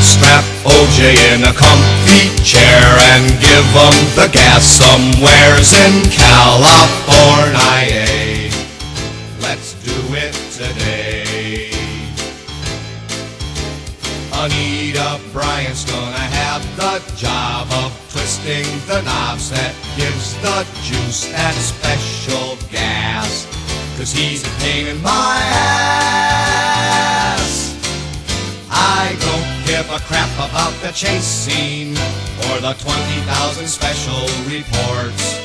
strap OJ in a comfy chair and give him the gas somewheres in California. Let's do it today. Anita Bryant's gonna have the job of twisting the knobs that gives the juice that special gas. 'Cause he's a pain in my ass. I don't give a crap about the chase scene or the 20,000 special reports.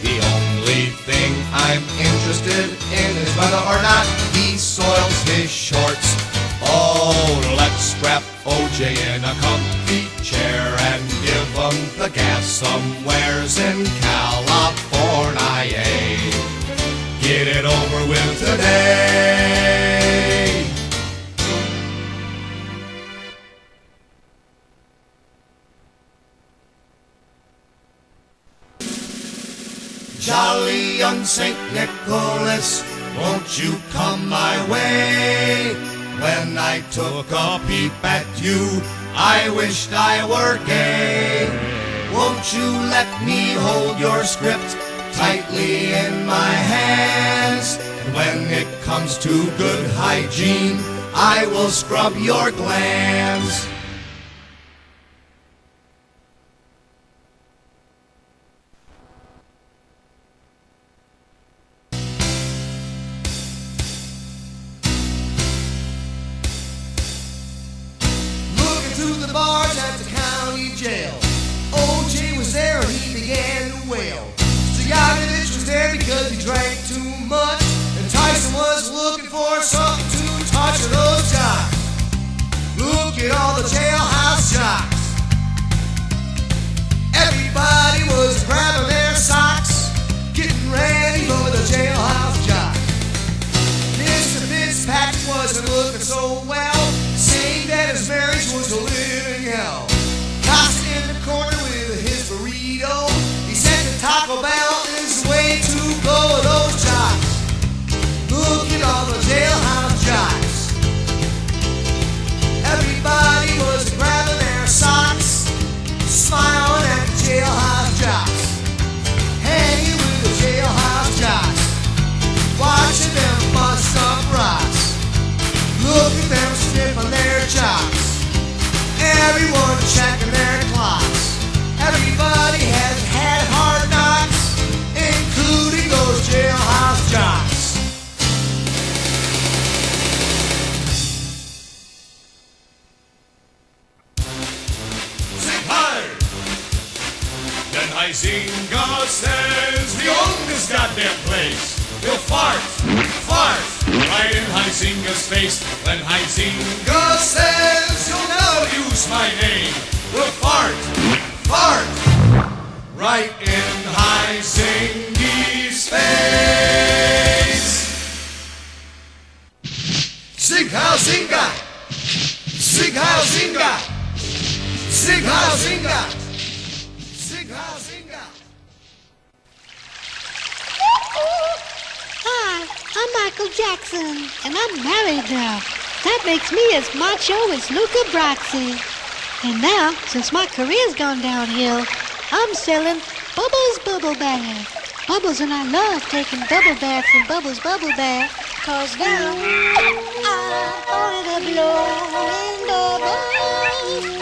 The only thing I'm interested in is whether or not he soils his shorts. Oh, let's strap OJ in a comfy chair and give him the gas somewheres in California. Get it over with today. Jolly young St. Nicholas, won't you come my way? When I took a peep at you, I wished I were gay. Won't you let me hold your script tightly in my hands? And when it comes to good hygiene, I will scrub your glands. The bars at the county jail. OJ was there and he began to wail. Sukiyaki was there because he drank too much, and Tyson was looking for something to touch of those jocks. Look at all the jailhouse jocks. Everybody was grabbing their socks, getting ready for the jailhouse jocks. Mr. Fitzpatrick wasn't looking so well, saying that his marriage was a living hell. Tossing in the corner with his burrito, he said that Taco Bell is the way to go with those jocks. Look at all the jailhouse jocks. Everybody was grabbing their socks, smiling at the jailhouse jocks, hanging with the jailhouse jocks, watching them bust up rocks. Look at them sniffing their chops. Everyone checking their clocks. Everybody has had hard knocks, including those jailhouse jocks. Zieg Heil! Then Hizinga says we own this goddamn place. We'll fart, right in Hizinga's face. When Hizinga says you'll never use my name, we'll fart, right in Hizinga's face. Zieg Hiel-Zinga! Zieg Hiel-Zinga! Zieg Hiel-Zinga! Zieg Hiel-Zinga! Hi, I'm Michael Jackson, and I'm married now. That makes me as macho as Luca Brasi. And now, since my career's gone downhill, I'm selling Bubbles Bubble Bath. Bubbles and I love taking bubble baths in Bubbles Bubble Bath, 'cause now I'm gonna blow in bubbles.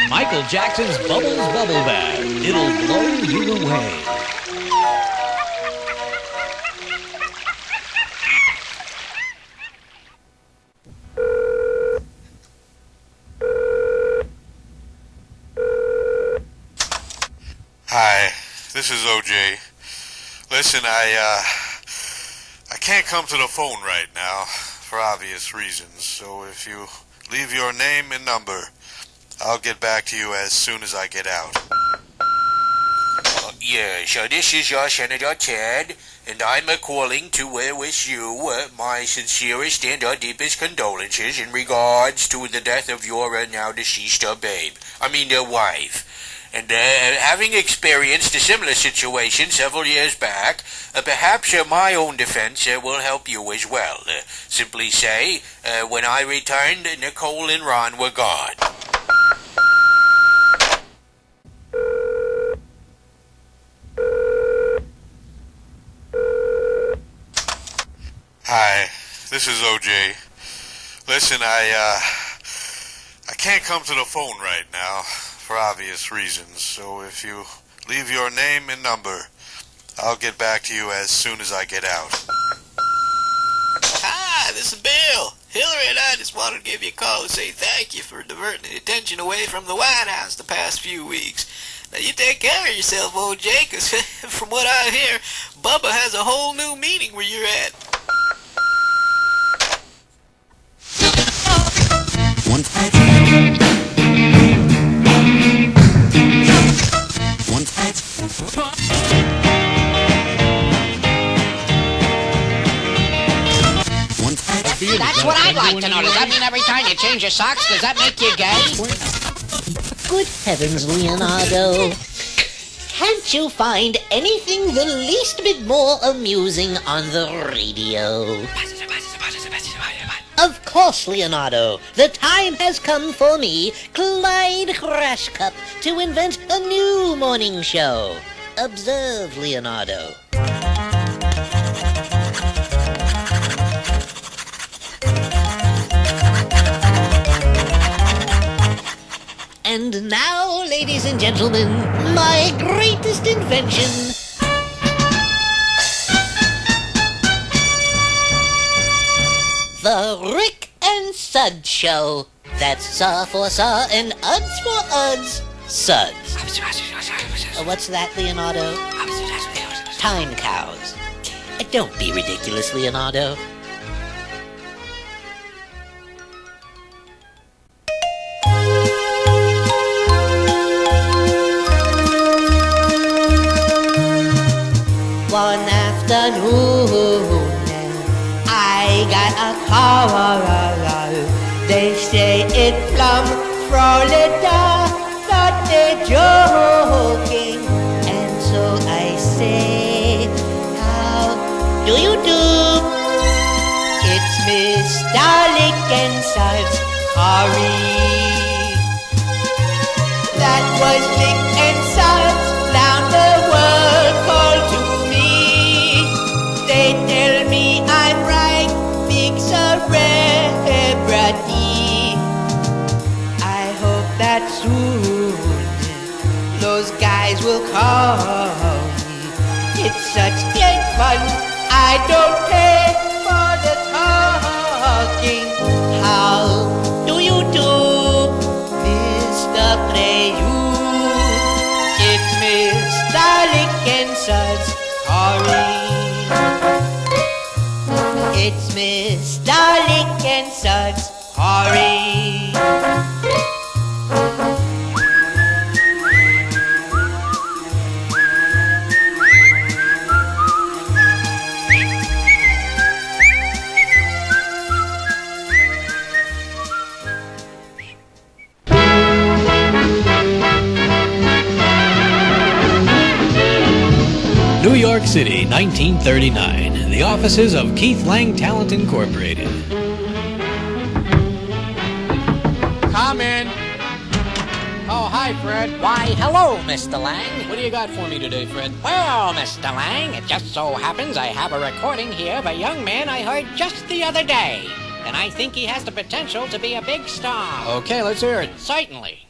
Michael Jackson's Bubbles Bubble Bath. It'll blow you away. Hi, this is OJ. Listen, I can't come to the phone right now for obvious reasons, so if you leave your name and number, I'll get back to you as soon as I get out. So this is your Senator Ted, and I'm calling to wish you my sincerest and deepest condolences in regards to the death of your now deceased wife. And having experienced a similar situation several years back, perhaps my own defense will help you as well. Simply say, when I returned, Nicole and Ron were gone. Hi, this is OJ. Listen, I can't come to the phone right now for obvious reasons, so if you leave your name and number, I'll get back to you as soon as I get out. Hi, this is Bill. Hillary and I just wanted to give you a call to say thank you for diverting the attention away from the White House the past few weeks. Now, you take care of yourself, OJ, because from what I hear, Bubba has a whole new meaning where you're at. That's what I'd like to know. Does that mean every time you change your socks, does that make you gay? Good heavens, Leonardo. Can't you find anything the least bit more amusing on the radio? Of course, Leonardo. The time has come for me, Clyde Crash Cup, to invent a new morning show. Observe, Leonardo. And now, ladies and gentlemen, my greatest invention. The Rick and Sud Show. That's Saw for Saw and Uds for Uds. Suds. What's that, Leonardo? Time cows. Don't be ridiculous, Leonardo. One afternoon, I got a call. They say it's from Florida, but they're joking. And so I say, how do you do? It's Mr. Lick and Suds Curry. That was Lick and Suds round the world called to. They tell me I'm right, big celebrity. I hope that soon those guys will call me. It's such great fun, I don't care for the talking. How do you do, Mr. Prayoon? It's Mr. Lick and Suds Curry. It's Mr. Lick and Suds Curry. New York City, 1939. The offices of Keith Lang Talent Incorporated. Come in. Oh, hi, Fred. Why, hello, Mr. Lang. What do you got for me today, Fred? Well, Mr. Lang, it just so happens I have a recording here of a young man I heard just the other day. And I think he has the potential to be a big star. Okay, let's hear it. Certainly.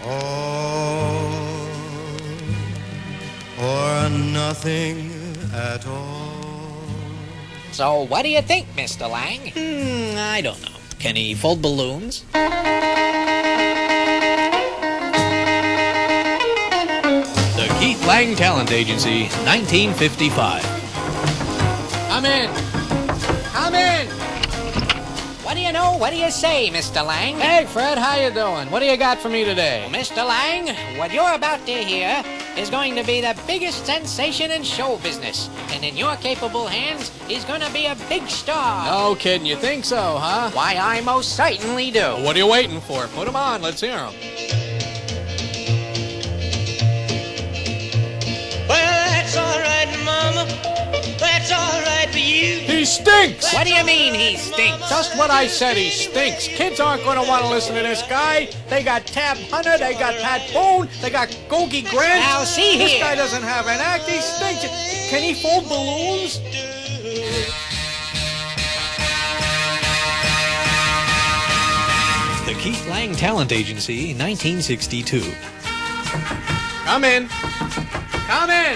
All or nothing at all. So, what do you think, Mr. Lang? I don't know. Can he fold balloons? The Keith Lang Talent Agency, 1955. Come in. Come in. What do you know? What do you say, Mr. Lang? Hey, Fred, how you doing? What do you got for me today? Well, Mr. Lang, what you're about to hear is going to be the biggest sensation in show business. And in your capable hands, he's going to be a big star. No kidding, you think so, huh? Why, I most certainly do. What are you waiting for? Put him on, let's hear him. Well, that's all right, Mama. That's all right for you. He stinks! What do you mean he stinks? Just what I said, he stinks. Kids aren't going to want to listen to this guy. They got Tab Hunter, they got Pat Boone, they got Gogi Grant. Now, see This here. guy doesn't have an act, he stinks. Can he fold balloons? The Keith Lang Talent Agency, 1962. Come in. Come in.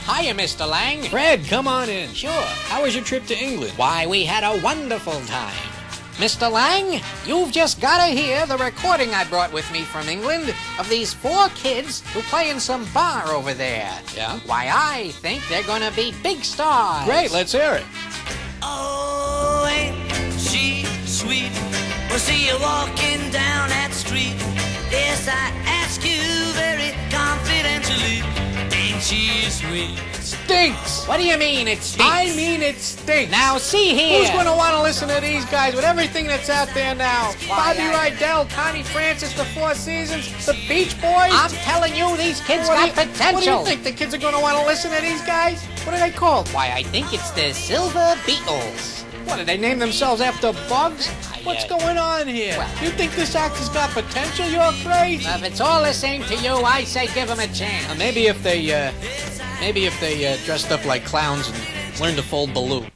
Hiya, Mr. Lang. Fred, come on in. Sure. How was your trip to England? Why, we had a wonderful time. Mr. Lang, you've just got to hear the recording I brought with me from England of these 4 kids who play in some bar over there. Yeah? Why, I think they're going to be big stars. Great, let's hear it. Oh, ain't she sweet? We'll see you walking down that street. Yes, I ask you very confidentially. Ain't she sweet? Stinks. What do you mean it stinks? I mean it stinks. Now, see here. Who's going to want to listen to these guys with everything that's out there now? Why, Bobby Rydell, Connie Francis, the Four Seasons, the Beach Boys? I'm telling you, these kids What got do you- potential. What do you think? The kids are going to want to listen to these guys? What are they called? Why, I think it's the Silver Beatles. What, did they name themselves after bugs? I, What's going on here? well- You think this act has got potential? You're crazy. If it's all the same to you, I say give them a chance. Maybe if they dressed up like clowns and learned to fold balloons.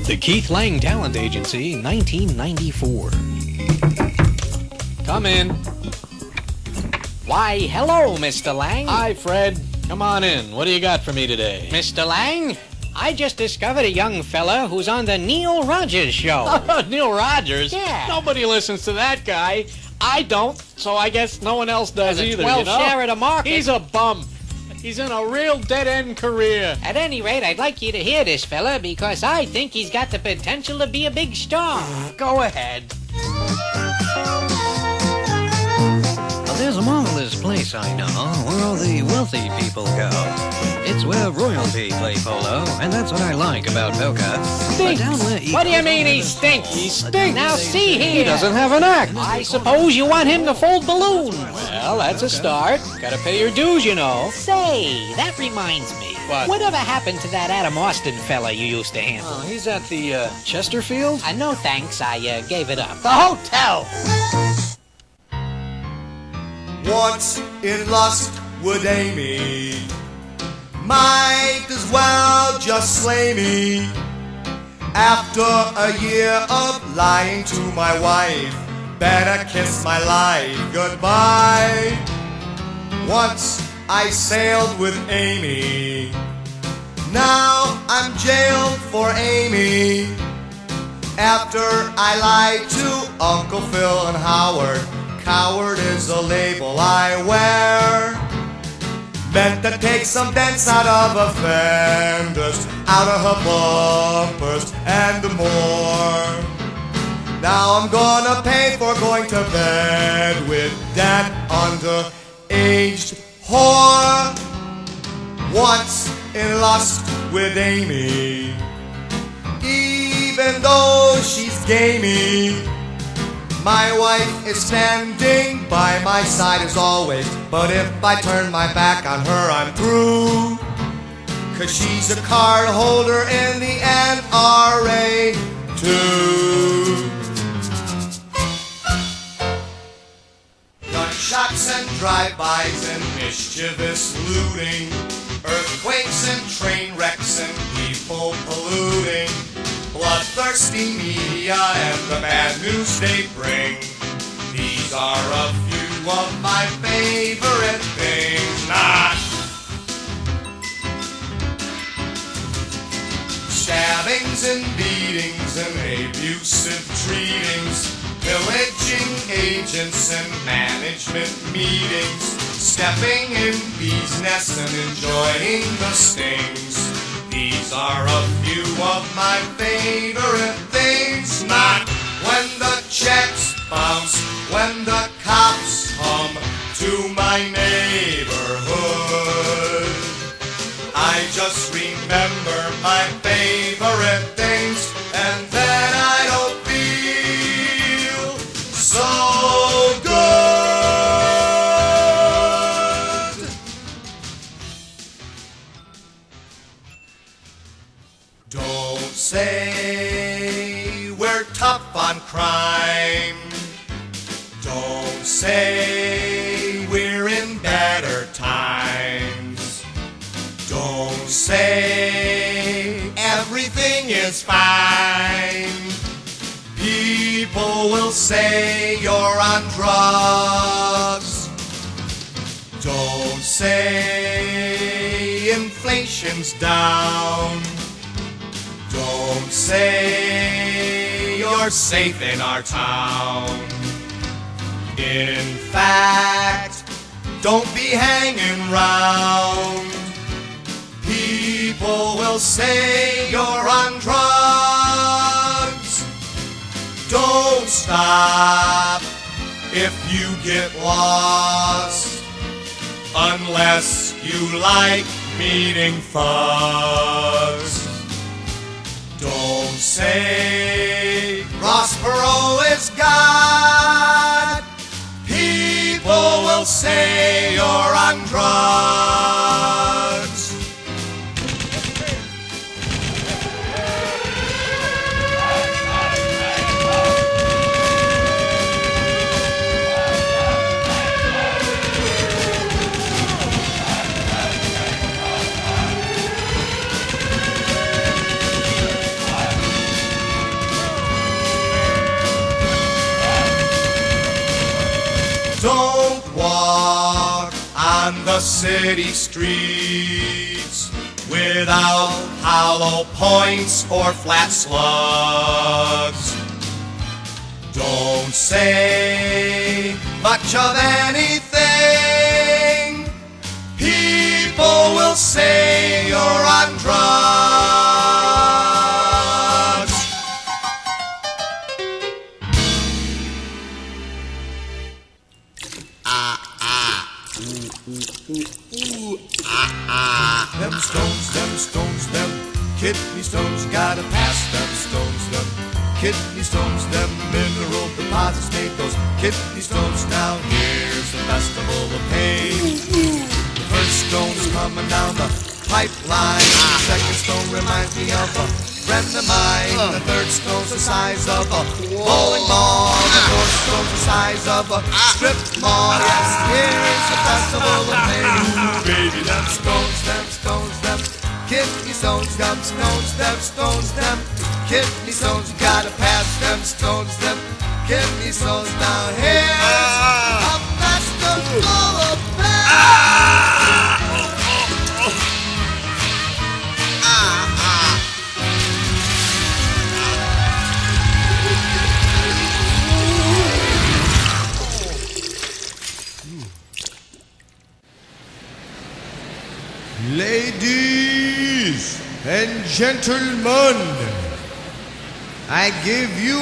The Keith Lang Talent Agency, 1994. Come in. Why, hello, Mr. Lang. Hi, Fred. Come on in. What do you got for me today? Mr. Lang, I just discovered a young fella who's on the Neil Rogers show. Neil Rogers? Yeah. Nobody listens to that guy. I don't, so I guess no one else does either, Well, you know? share of the market. He's a bum. He's in a real dead-end career. At any rate, I'd like you to hear this fella because I think he's got the potential to be a big star. Go ahead. There's a marvelous place I know where all the wealthy people go. It's where royalty play polo, and that's what I like about Boca. Stinks. But down where What do you mean he stinks? He stinks. Now see here. He doesn't have an act. I suppose you want him to fold balloons. Well, that's a start. Gotta pay your dues, you know. Say, that reminds me. What? Whatever happened to that Adam Austin fella you used to handle? Oh, he's at the, Chesterfield? No thanks, I gave it up. The hotel! Once in lust with Amy, might as well just slay me. After a year of lying to my wife, better kiss my life goodbye. Once I sailed with Amy, now I'm jailed for Amy. After I lied to Uncle Phil and Howard, coward is the label I wear. Meant to take some dents out of her fenders, out of her bumpers, and more. Now I'm gonna pay for going to bed with that underaged whore. Once in lust with Amy, even though she's gamey. My wife is standing by my side as always, but if I turn my back on her, I'm through. 'Cause she's a card holder in the NRA too. Gunshots and drive-bys and mischievous looting, earthquakes and train wrecks and people polluting, bloodthirsty media and the bad news they bring. These are a few of my favorite things. Stabbings and beatings and abusive treatings, pillaging agents and management meetings, stepping in bees' nests and enjoying the stings. These are a few of my favorite things. Not when the checks bounce, when the cops come to my neighborhood. I just remember my favorite things, and then I don't feel so good. Don't say we're tough on crime. Don't say we're in better times. Don't say everything is fine. People will say you're on drugs. Don't say inflation's down. Don't say you're safe in our town. In fact, don't be hanging round. People will say you're on drugs. Don't stop if you get lost, unless you like meeting thugs. Don't say Ross Perot is God. People will say you're on drugs. Don't walk on the city streets without hollow points or flat slugs. Don't say much of anything. People will say you're on drugs. Them stones, them kidney stones, you gotta pass them stones, them kidney stones, them mineral deposits made those kidney stones. Now here's the festival of pain. The first stone's coming down the pipeline. The second stone reminds me of a friend of mine. The third stone's the size of a bowling ball. The fourth stone's the size of a strip mall. Yes, here's the festival of pain. Baby, them stones, them kidney stones, them stones, them stones, them kidney stones. You gotta pass them stones, them kidney stones. Now here's a festival of pain. Ladies and gentlemen, I give you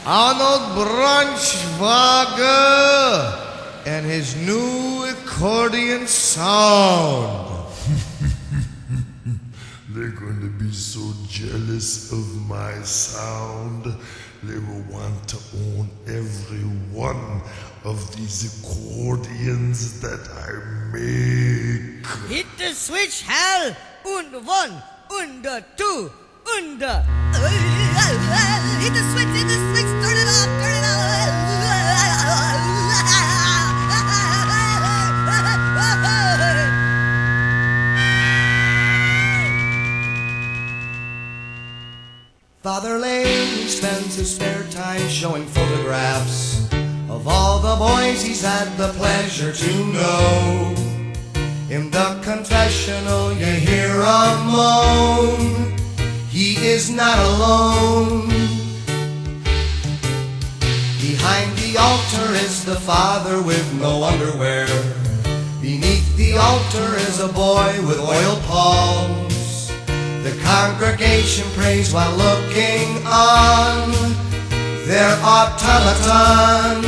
Arnold Braunschweiger and his new accordion sound. They're going to be so jealous of my sound. They will want to own every one of these accordions that I make. Hit the switch, Hal! Und one, und two, und hit the switch, turn it off, turn it off! Father Lane spends his spare time showing photographs of all the boys he's had the pleasure to know. In the confessional you hear a moan. He is not alone. Behind the altar is the father with no underwear. Beneath the altar is a boy with oil palms. The congregation prays while looking on their automatons.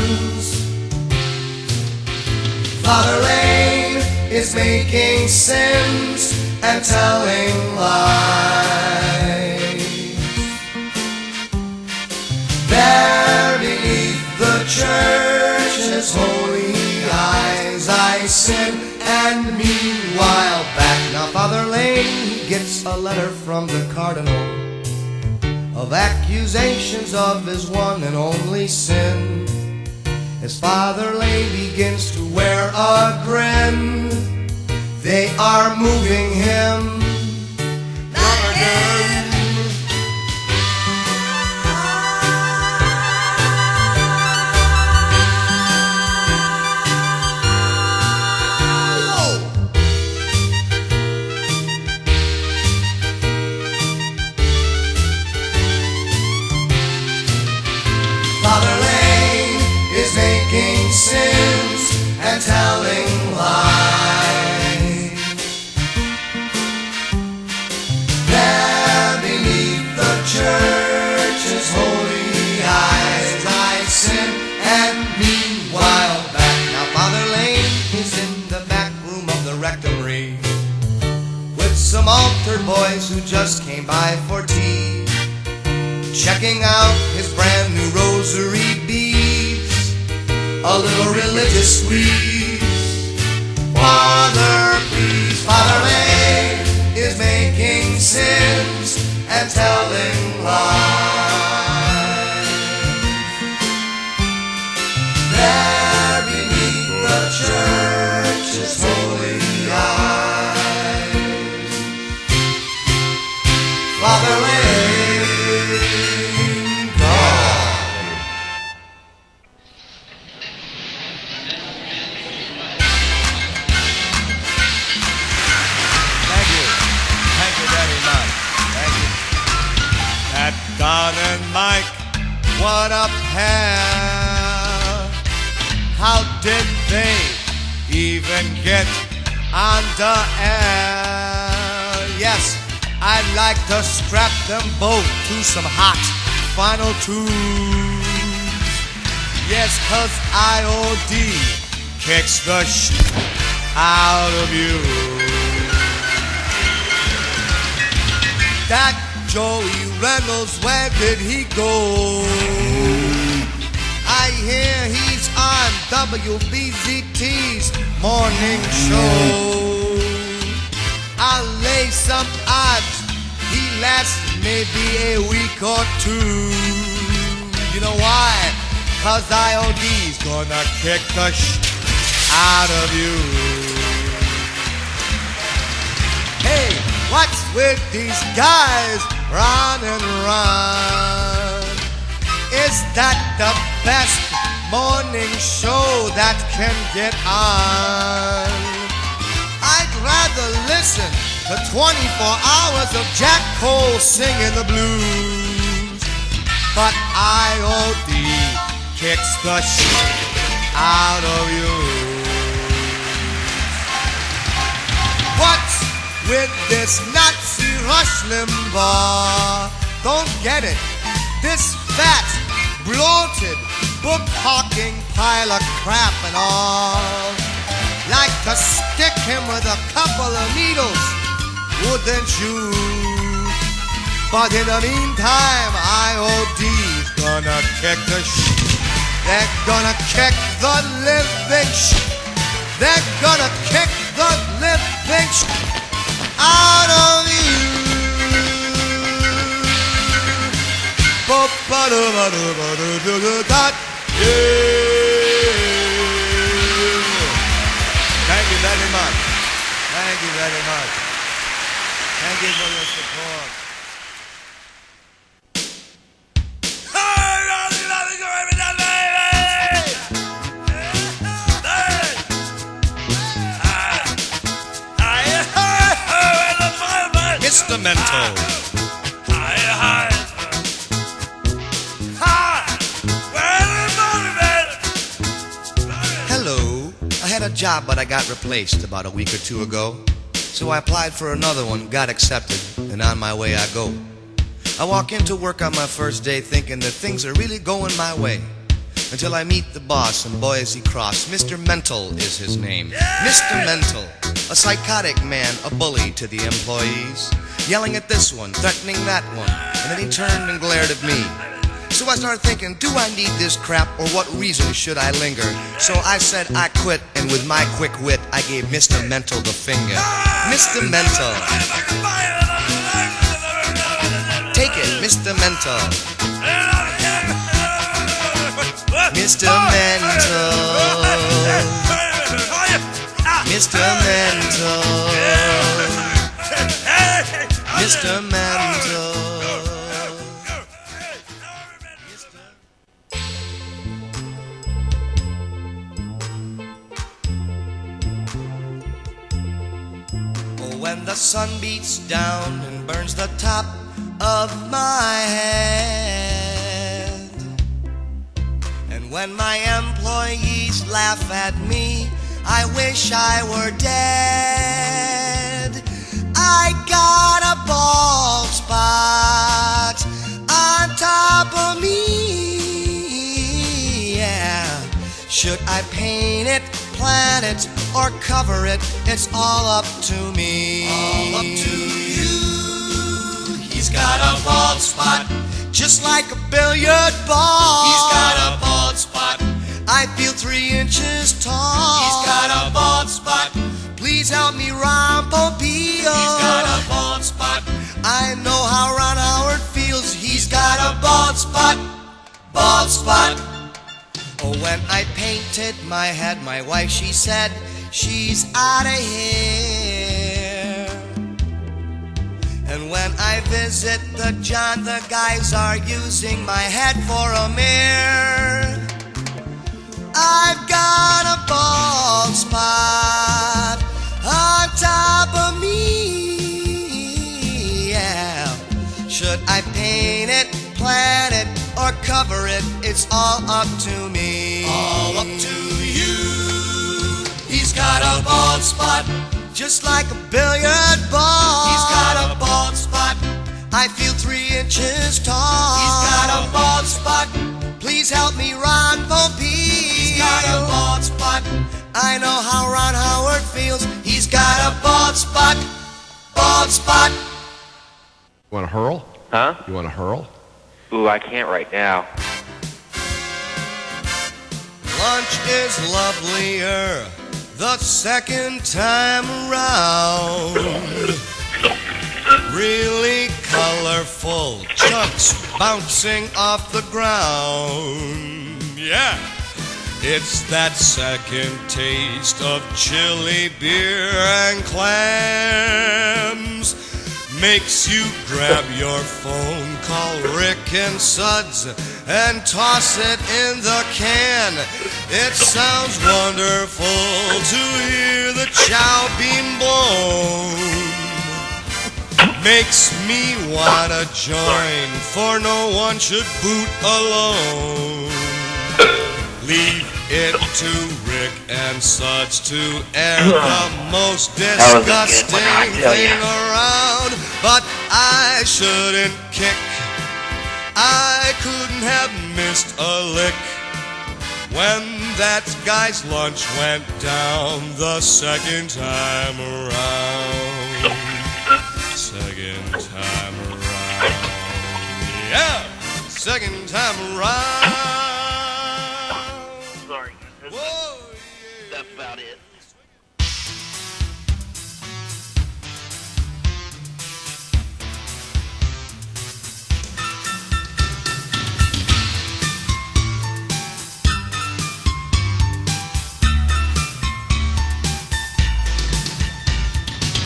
Father Lane is making sins and telling lies. There beneath the church's holy eyes I sin, and meanwhile back now Father Lane, he gets a letter from the cardinal of accusations of his one and only sin. As Father Lane begins to wear a grin, they are moving him not again. Father Lane is making sins and telling lies. There beneath the church's holy eyes I sin, and meanwhile back now Father Lane is in the back room of the rectory with some altered boys who just came by for tea, checking out his brand new rosary beads, a little religious squeeze. Father, please, Father Lane is making sins and telling lies. There beneath the church's holy eyes, Father Lane. Don and Mike, what a pair. How did they even get on the air? Yes, I'd like to strap them both to some hot final twos. Yes, 'cause IOD kicks the shit out of you. That Joey Reynolds, where did he go? I hear he's on WBZT's morning show. I'll lay some odds he lasts maybe a week or two. You know why? 'Cause IOD's gonna kick the out of you. Hey, what's with these guys? Run and run. Is that the best morning show that can get on? I'd rather listen to 24 hours of Jack Cole singing the blues. But IOD kicks the shit out of you. What's with this Nazi Rush Limbaugh? Don't get it. This fat, bloated, book-hawking pile of crap and all. Like to stick him with a couple of needles, wouldn't you? But in the meantime, IOD's gonna kick the They're gonna kick the living They're gonna kick the living out of you. Thank you very much. Thank you very much. Thank you for your support. Mr. Mental. Hello. I had a job, but I got replaced about a week or two ago. So I applied for another one, got accepted, and on my way I go. I walk into work on my first day thinking that things are really going my way. until I meet the boss in Boise Cross. Mr. Mental is his name. Mr. Mental, a psychotic man, a bully to the employees, yelling at this one, threatening that one, and then he turned and glared at me. So I started thinking, do I need this crap, or what reason should I linger? So I said I quit, and with my quick wit, I gave Mr. Mental the finger. Mr. Mental. Take it, Mr. Mental. Mr. Mental. Mr. Mental. Mr. Mental. When the sun beats down and burns the top of my head, and when my employees laugh at me, I wish I were dead. I got a bald spot on top of me, yeah. Should I paint it, plant it, or cover it? It's all up to me. All up to you. He's got a bald spot, just like a billiard ball. He's got a bald spot. I feel 3 inches tall. He's got a bald spot. Please help me, Ron Popeil. He's got a bald spot. I know how Ron Howard feels. He's got a bald spot. Bald spot. Oh, when I painted my head, my wife, she said, she's out of here. And when I visit the John, the guys are using my head for a mirror. I've got a bald spot on top of me, yeah. Should I paint it, plant it, or cover it? It's all up to me. All up to you. He's got a bald spot, just like a billiard ball. He's got a bald spot. I feel 3 inches tall. He's got a bald spot. Please help me, Ron Popeil. He's got a bald spot. I know how Ron Howard feels. He's got a bald spot. Bald spot. You want to hurl? Huh? You want to hurl? Ooh, I can't right now. Lunch is lovelier the second time around. Really colorful chunks bouncing off the ground. Yeah, it's that second taste of chili beer and clams. Makes you grab your phone, call Rick and Suds, and toss it in the can. It sounds wonderful to hear the chow being blown. Makes me wanna join, for no one should boot alone. Leave it to Rick and Suds to air the most disgusting thing around. But I shouldn't kick, I couldn't have missed a lick when that guy's lunch went down the second time around. Second time around. Yeah! Second time around. Sorry. That's about it.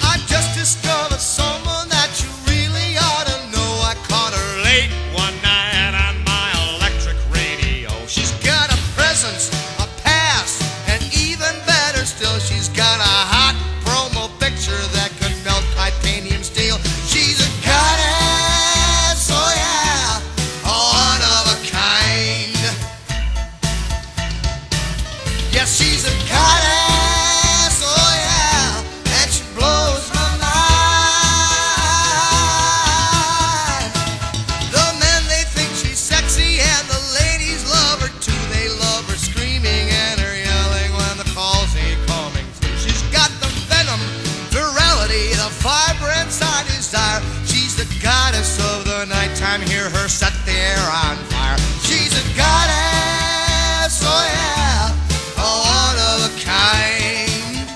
I just discovered someone that you really ought to know. I caught her late one night on my electric radio. She's got a presence, a past, and even better still, she's got a hot promo picture that could melt titanium steel. She's a goddess, oh yeah, one of a kind. Yes, she's a goddess, oh yeah, and she blows my mind. The men, they think she's sexy, and the ladies love her too. They love desire. She's the goddess of the nighttime. Hear her set the air on fire. She's a goddess, oh yeah, one of a kind.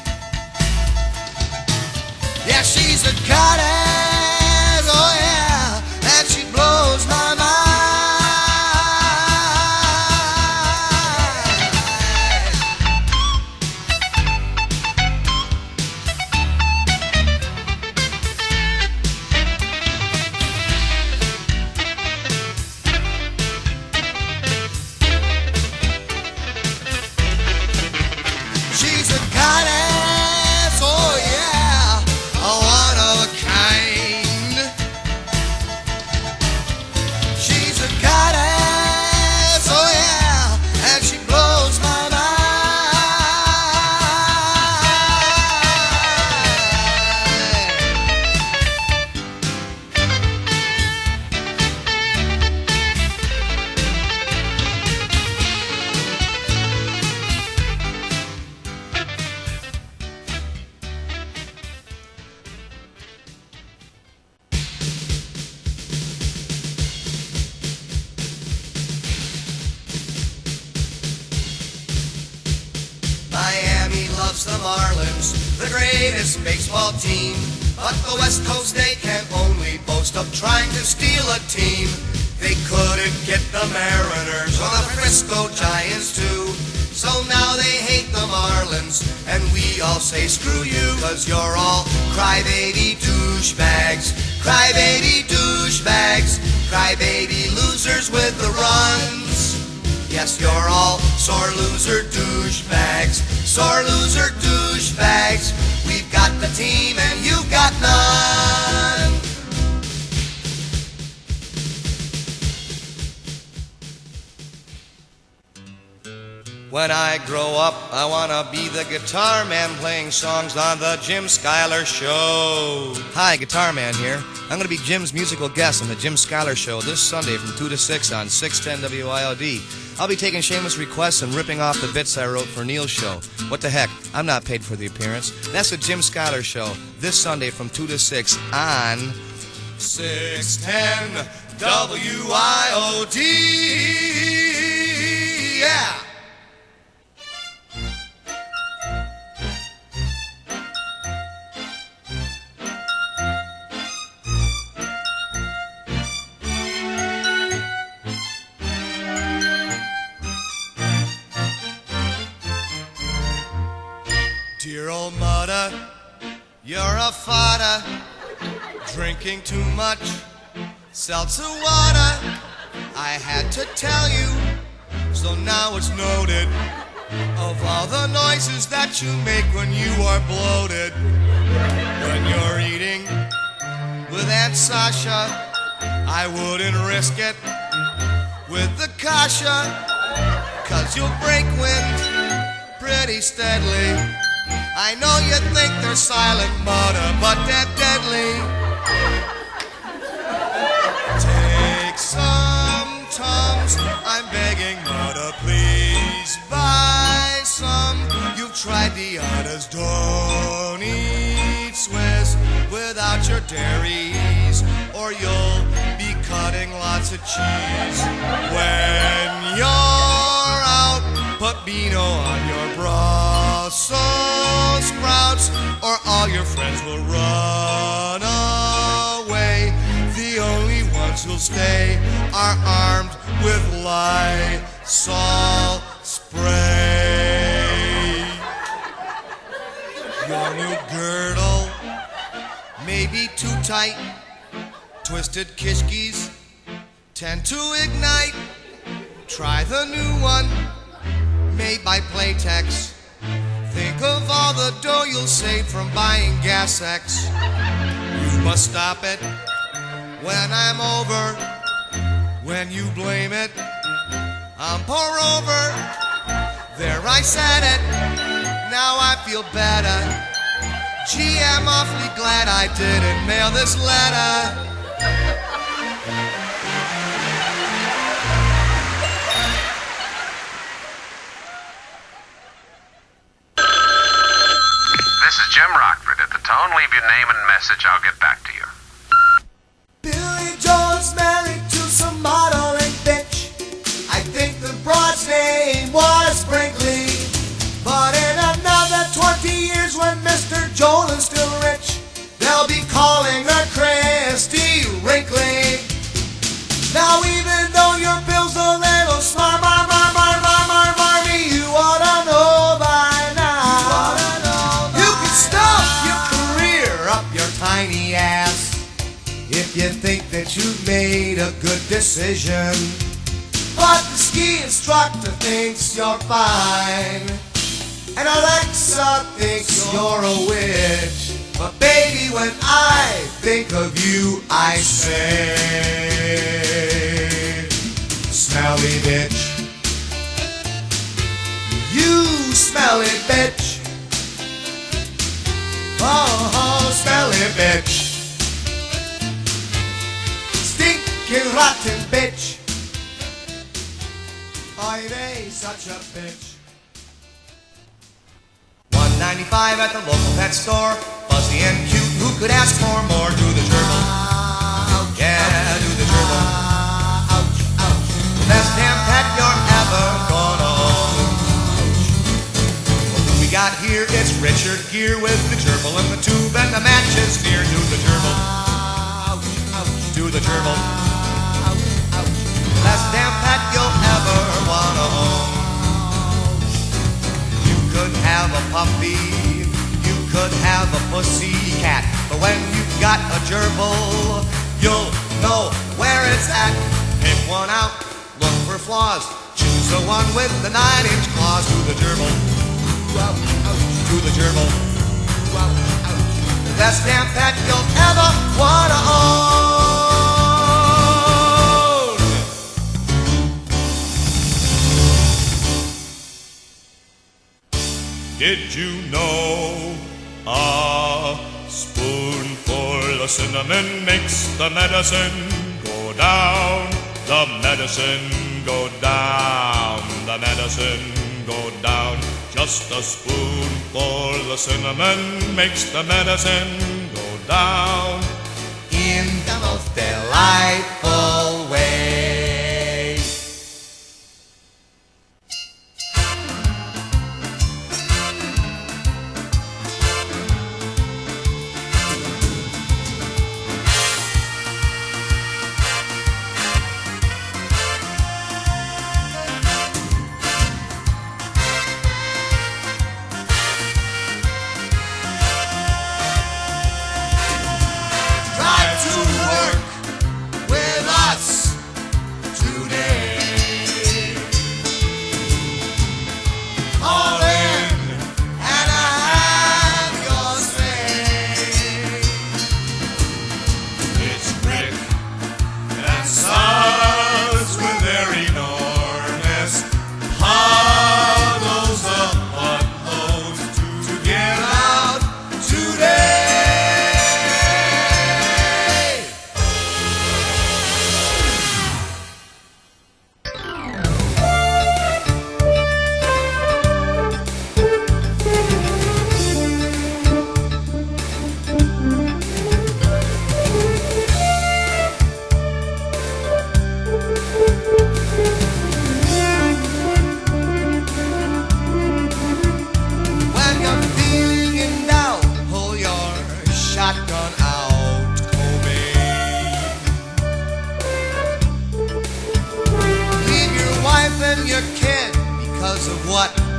Yeah, she's a goddess, oh yeah, and she blows my mind. She's a goddess, oh yeah, one of a kind. She's a goddess, oh yeah, and she blows my mind. Miami loves the Marlins, the greatest baseball team. But the West Coast, they can only boast of trying to steal a team. They couldn't get the Mariners or the Frisco Giants too. So now they hate the Marlins, and we all say screw you, 'cause you're all crybaby douchebags. Crybaby douchebags. Crybaby losers with the runs. Yes, you're all sore loser douchebags. Sore loser douchebags. We've got the team and you've got none. When I grow up, I wanna be the guitar man playing songs on the Jim Schuyler Show. Hi, Guitar Man here. I'm gonna be Jim's musical guest on the Jim Schuyler Show this Sunday from 2 to 6 on 610 WIOD. I'll be taking shameless requests and ripping off the bits I wrote for Neil's show. What the heck, I'm not paid for the appearance. That's the Jim Schuyler Show this Sunday from 2 to 6 on 610 WIOD. Yeah! Dear old mother, you're a fodder, drinking too much seltzer water. I had to tell you, so now it's noted, of all the noises that you make when you are bloated. When you're eating with Aunt Sasha, I wouldn't risk it with the kasha, 'cause you'll break wind pretty steadily. I know you think they're silent, mother, but they're deadly. Take some Tums, I'm begging, mother, please buy some. You've tried the others, don't eat Swiss without your dairies, or you'll be cutting lots of cheese. When you're out, put Beano on your Brussels sprouts, or all your friends will run away. The only ones who'll stay are armed with Lysol spray. Your new girdle may be too tight. Twisted kishkis tend to ignite. Try the new one made by Playtex. Think of all the dough you'll save from buying Gas X. You must stop it when I'm over. When you blame it, I'm pour over. There, I said it, now I feel better. Gee, I'm awfully glad I didn't mail this letter. This is Jim Rockford. At the tone, leave your name and message. I'll get back to you. Joel is still rich. They'll be calling her Christy Wrinkly. Now even though your bill's a little smart, marmy, you ought to know by now. You can stop your career up your tiny ass if you think that you've made a good decision. But the ski instructor thinks you're fine, and Alexa thinks you're a witch. But baby, when I think of you, I say, smelly bitch. You smelly bitch. Oh, smelly bitch. Stinking rotten bitch. Oh, it ain't such a bitch. $1.95 at the local pet store. Fuzzy and cute, who could ask for more? Do the gerbil. Yeah, do the gerbil. The best damn pet you're ever gonna own. Well, who we got here? It's Richard Gere with the gerbil and the tube and the matches near. Do the gerbil. Do the gerbil. Best damn pet you'll ever wanna own. You could have a puppy, you could have a pussy cat, but when you've got a gerbil, you'll know where it's at. Pick one out, look for flaws, choose the one with the 9-inch claws. Do the gerbil. Do the gerbil. Best damn pet you'll ever wanna own. Did you know a spoonful of cinnamon makes the medicine go down? The medicine go down. The medicine go down. Just a spoonful of cinnamon makes the medicine go down. In the most delightful way.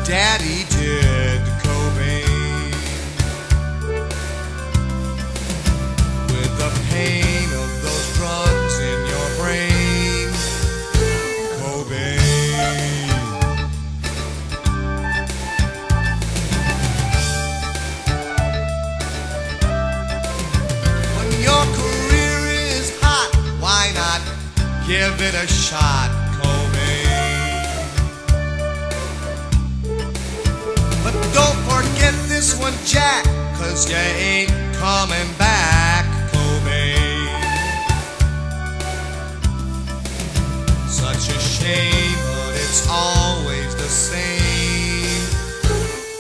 Daddy did, Cobain. With the pain of those drugs in your brain, Cobain. When your career is hot, why not give it a shot? Don't forget this one, Jack, 'cause you ain't coming back, Cobain. Such a shame, but it's always the same.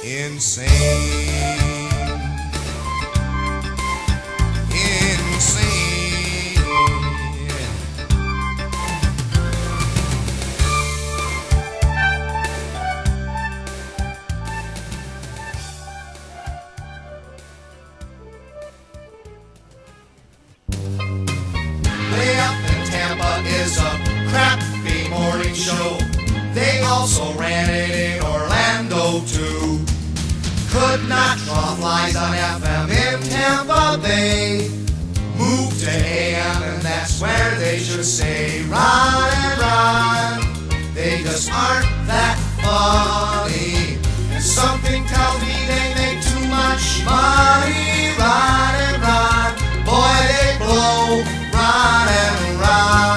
Insane. also ran it in Orlando too. Could not draw flies on FM in Tampa Bay. Moved to AM and that's where they should say run and run. They just aren't that funny. And something tells me they make too much money. Run and run, boy they blow. Run and run.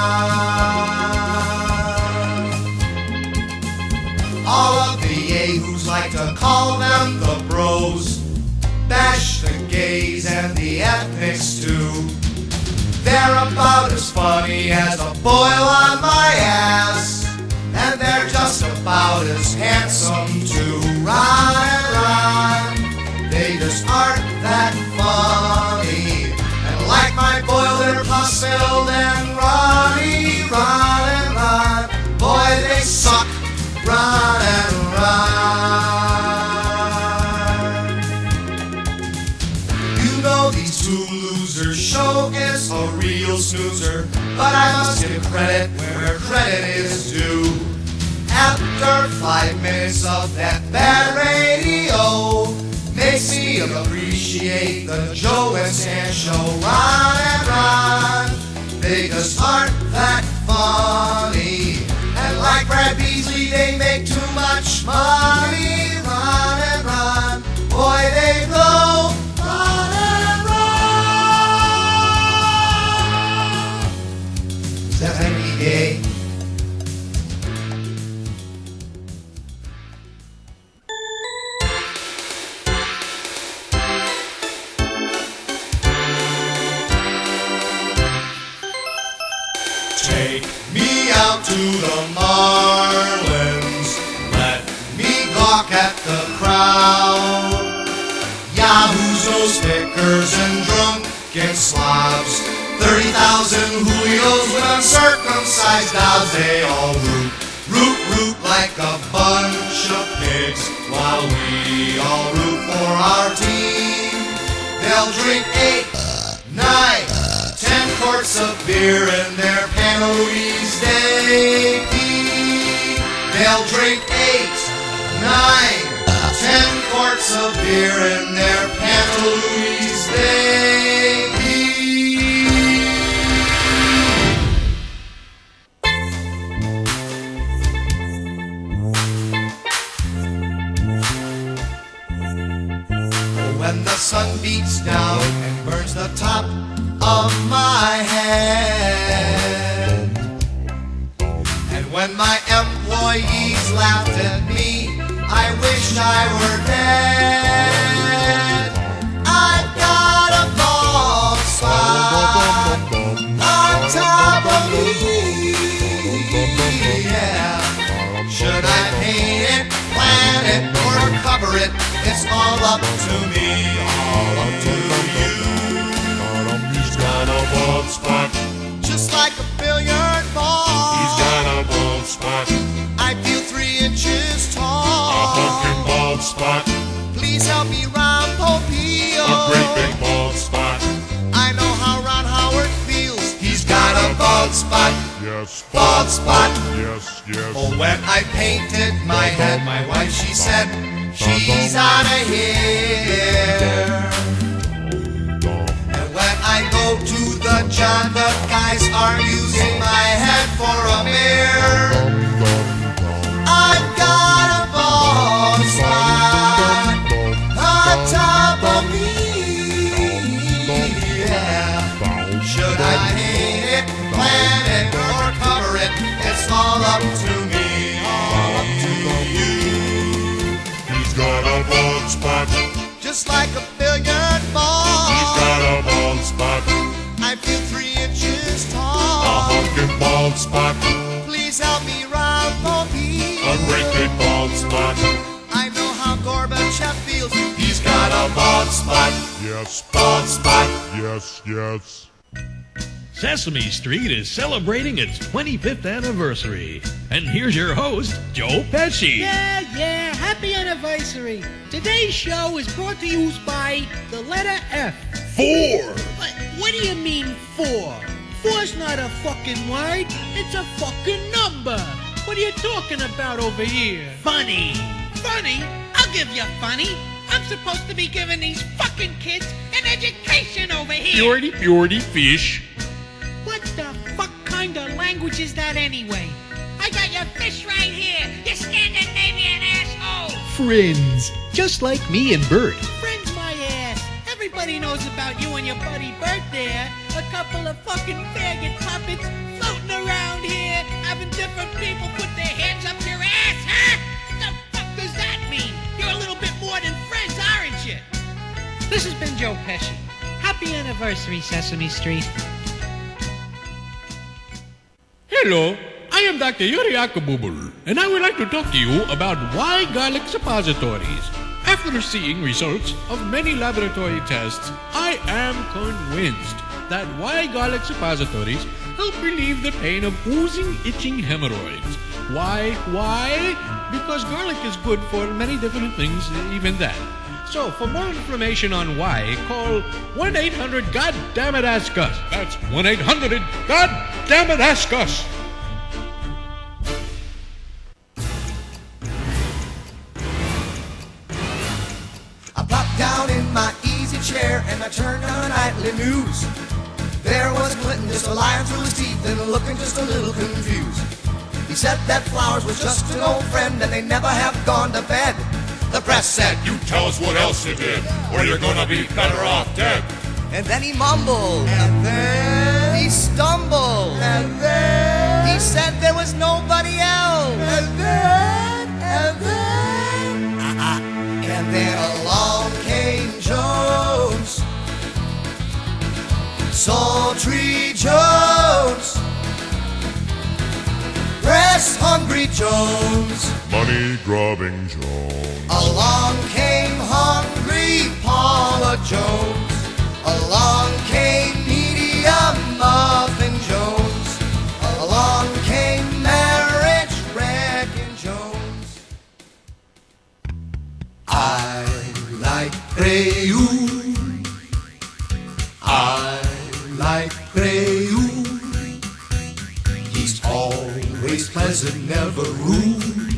All of the yahoos like to call them the bros. Bash the gays and the ethnics too. They're about as funny as a boil on my ass. And they're just about as handsome too. Run and run, they just aren't that funny. And like my boiler pus-filled and runny. Run and run, boy they suck. Run and run. You know these two losers show is a real snoozer, but I must give credit where credit is due. After 5 minutes of that bad radio, makes me appreciate the Joe and Stan show. Run and run, they just aren't that funny. And like Brad Beasley, they make too much money. Run and run, boy they blow. Run and run. Does that make me gay? Take me out to the Marlins, let me gawk at the crowd. Yahoos, those pickers and drunken slobs, 30,000 Julios with uncircumcised doubs. They all root like a bunch of pigs, while we all root for our team. They'll drink 8, 9, 10 quarts of beer in their Pantaloons they pee. They'll drink 8, 9, 10 quarts of beer in their Pantaloons they pee. When the sun beats down and burns the top of my head, and when my employees laughed at me, I wished I were dead. I've got a bald spot on top of me, yeah. Should I paint it, plant it, or cover it? It's all up to me, all up to you. He's got a bald spot, just like a billiard ball. He's got a bald spot, I feel 3 inches tall. A honking bald spot, please help me Ron Popeil. A great big bald spot, I know how Ron Howard feels. He's got a bald spot, yes, bald spot, yes, yes. Oh, when I painted my head, my wife, she said, she's out of here. When I go to the John, the guys are using my head for a mirror. I've got a bald spot on top of me, yeah. Should I paint it, plant it, or cover it? It's all up to me, all up to you. He's got a bald spot, just like a billiard ball. He's got a bald spot, I feel 3 inches tall. A honking bald spot, please help me Ron Popeil. A great big bald spot, I know how Gorbachev feels. He's got a bald spot, yes, bald spot, yes, yes. Sesame Street is celebrating its 25th anniversary. And here's your host, Joe Pesci. Yeah, happy anniversary. Today's show is brought to you by the letter F. 4. What do you mean 4? 4's not a fucking word, it's a fucking number. What are you talking about over here? Funny. Funny? I'll give you funny. I'm supposed to be giving these fucking kids an education over here. Purity fish. What the fuck kind of language is that anyway? I got your fish right here, you Scandinavian asshole! Friends. Just like me and Bert. Friends my ass. Everybody knows about you and your buddy Bert there. A couple of fucking faggot puppets floating around here, having different people put their hands up your ass, huh? What the fuck does that mean? You're a little bit more than friends, aren't you? This has been Joe Pesci. Happy anniversary, Sesame Street. Hello, I am Dr. Yuri Akabubul, and I would like to talk to you about why garlic suppositories. After seeing results of many laboratory tests, I am convinced that why garlic suppositories help relieve the pain of oozing, itching hemorrhoids. Why? Because garlic is good for many different things, even that. So, for more information on why, call 1-800-GODDAMN-IT-ASK-US. That's 1-800-GODDAMN-IT-ASK-US. I plopped down in my easy chair and I turned on nightly news. There was Clinton just lying through his teeth and looking just a little confused. He said that Flowers was just an old friend and they never have gone to bed. The press said, You tell us what else you did, or you're gonna be better off dead. And then he mumbled. And then he stumbled. And then he said there was nobody else. And then along came Jones, sultry Jones, press-hungry Jones, Money-grubbing Jones. along came hungry Paula Jones, along came medium muffin Jones, along came marriage-wrecking Jones. I like Prayoon. I like Prayoon. He's always pleasant, never rude.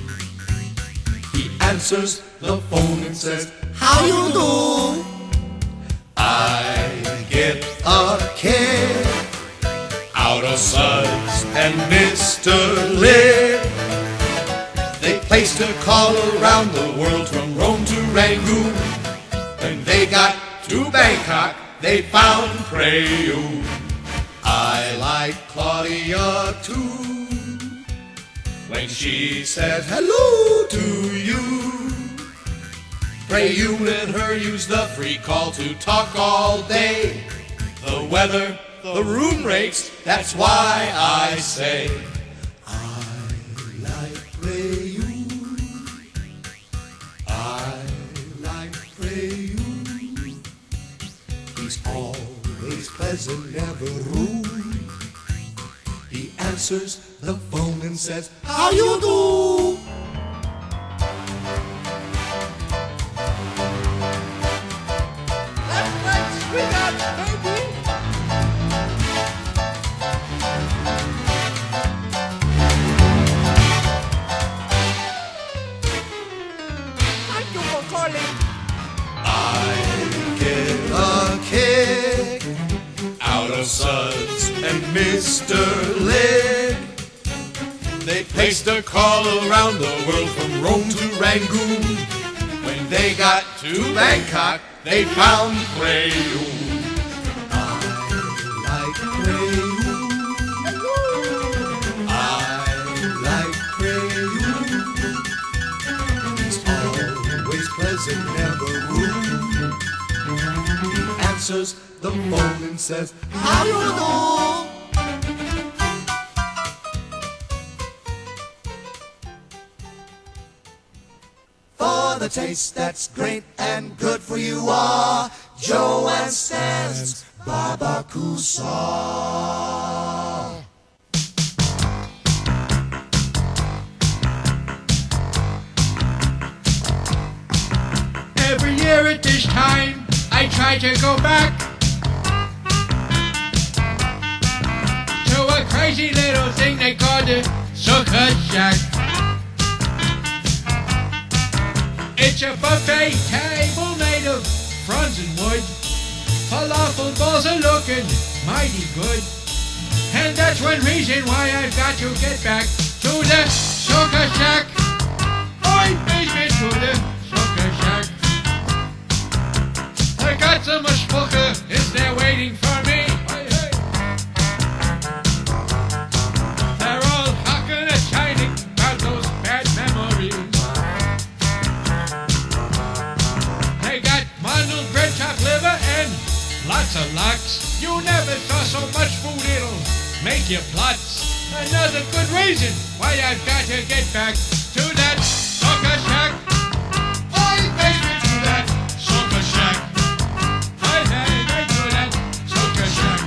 He answers the phone and says, How you do? I get a kick out of Suds and Mr. Lid. They placed a call around the world from Rome to Rangoon. When they got to Bangkok, they found Prayoon. I like Claudia too, when she says hello to you. Prayoon and her use the free call to talk all day. The weather, the room rates, that's why I say I like Prayoon. I like Prayoon. He's always pleasant, never rude. He answers the phone and says, How you do? Let's swing out, baby! Thank you for calling. I get a kick out of Suds and Mr. Lid. They placed a call around the world from Rome to Rangoon. When they got to Bangkok, they found Prayoon. I like Prayoon. I like Prayoon. He's always pleasant, never rude. He answers the phone and says, How you do? For the taste that's great and good for you are Joe and Stan's barbecue sauce. Every year at this time, I try to go back to a crazy little thing they call the Succa Shack. It's a buffet table made of frozen wood. Falafel balls are looking mighty good. And that's one reason why I've got to get back to the Succa Shack. Oi, basement to the Succa Shack. I got so much Succa, is there waiting for me? Hey, hey. They're all hawking and shining about those bad memories. They got mangled bread, chopped liver, and lots of lox. You never saw so much food, it'll make you plots. Another good reason why I've got to get back to that Succa Shack. Oi, baby, to that Succa Shack. Hey, hey, to that Succa Shack.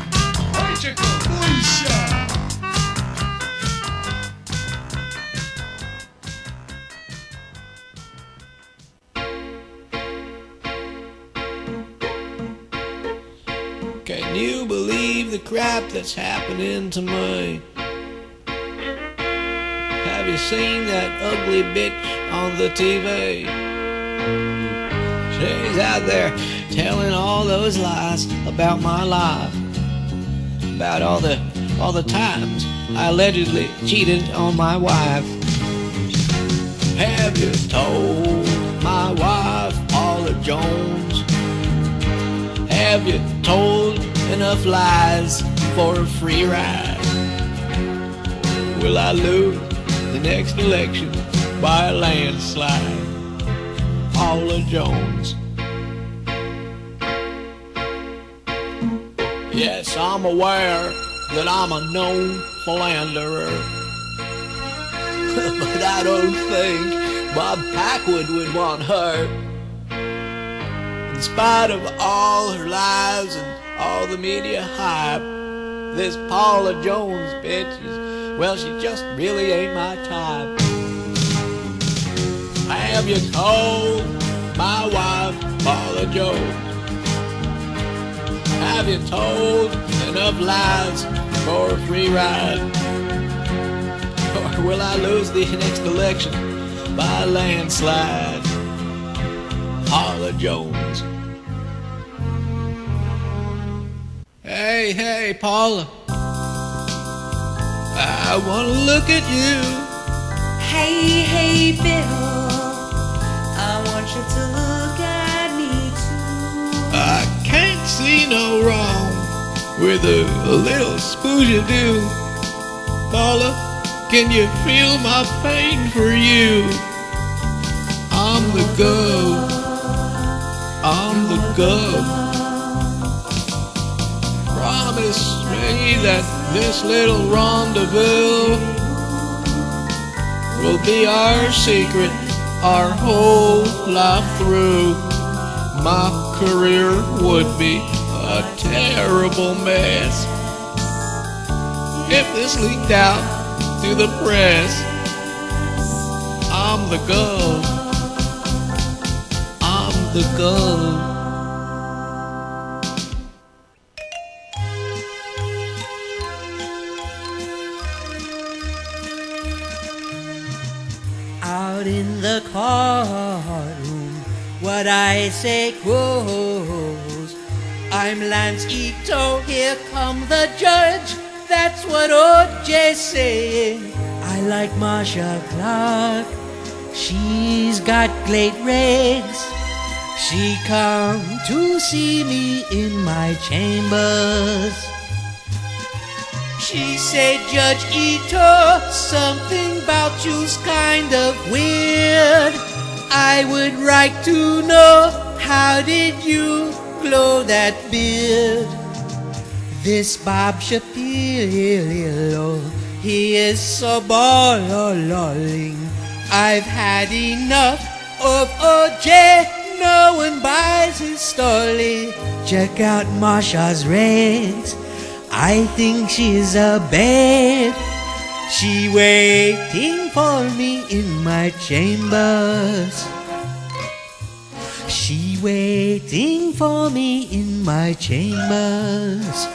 Oi, chico. Can you believe the crap that's happening to me? Have you seen that ugly bitch on the TV? She's out there telling all those lies about my life, about all the times I allegedly cheated on my wife. Have you told my wife, Paula Jones? Have you told enough lies for a free ride? Will I lose the next election by a landslide? Paula Jones. Yes, I'm aware that I'm a known philanderer, but I don't think Bob Packwood would want her. In spite of all her lies and all the media hype, this Paula Jones bitch is, well, she just really ain't my type. Have you told my wife, Paula Jones? Have you told enough lies for a free ride? Or will I lose the next election by a landslide? Paula Jones. Hey, Paula. I want to look at you. Hey, Bill. I want you to look at me too. I can't see no wrong with a little spooge do. Paula, can you feel my pain for you? I'm the gov. I'm the gov. Promise me that this little rendezvous will be our secret our whole life through. My career would be a terrible mess if this leaked out to the press. I'm the gov. I'm the gov. Out in the courtroom, what I say goes. I'm Lance Ito, here come the judge. That's what O.J.'s saying. I like Marsha Clark. She's got great regs. She come to see me in my chambers. She said, Judge Ito, something about you's kind of weird. I would like to know, how did you grow that beard? This Bob Shapiro, he is so balling. I've had enough of O.J. No one buys his story. Check out Marsha's regs. I think she's a babe. She waiting for me in my chambers. She waiting for me in my chambers.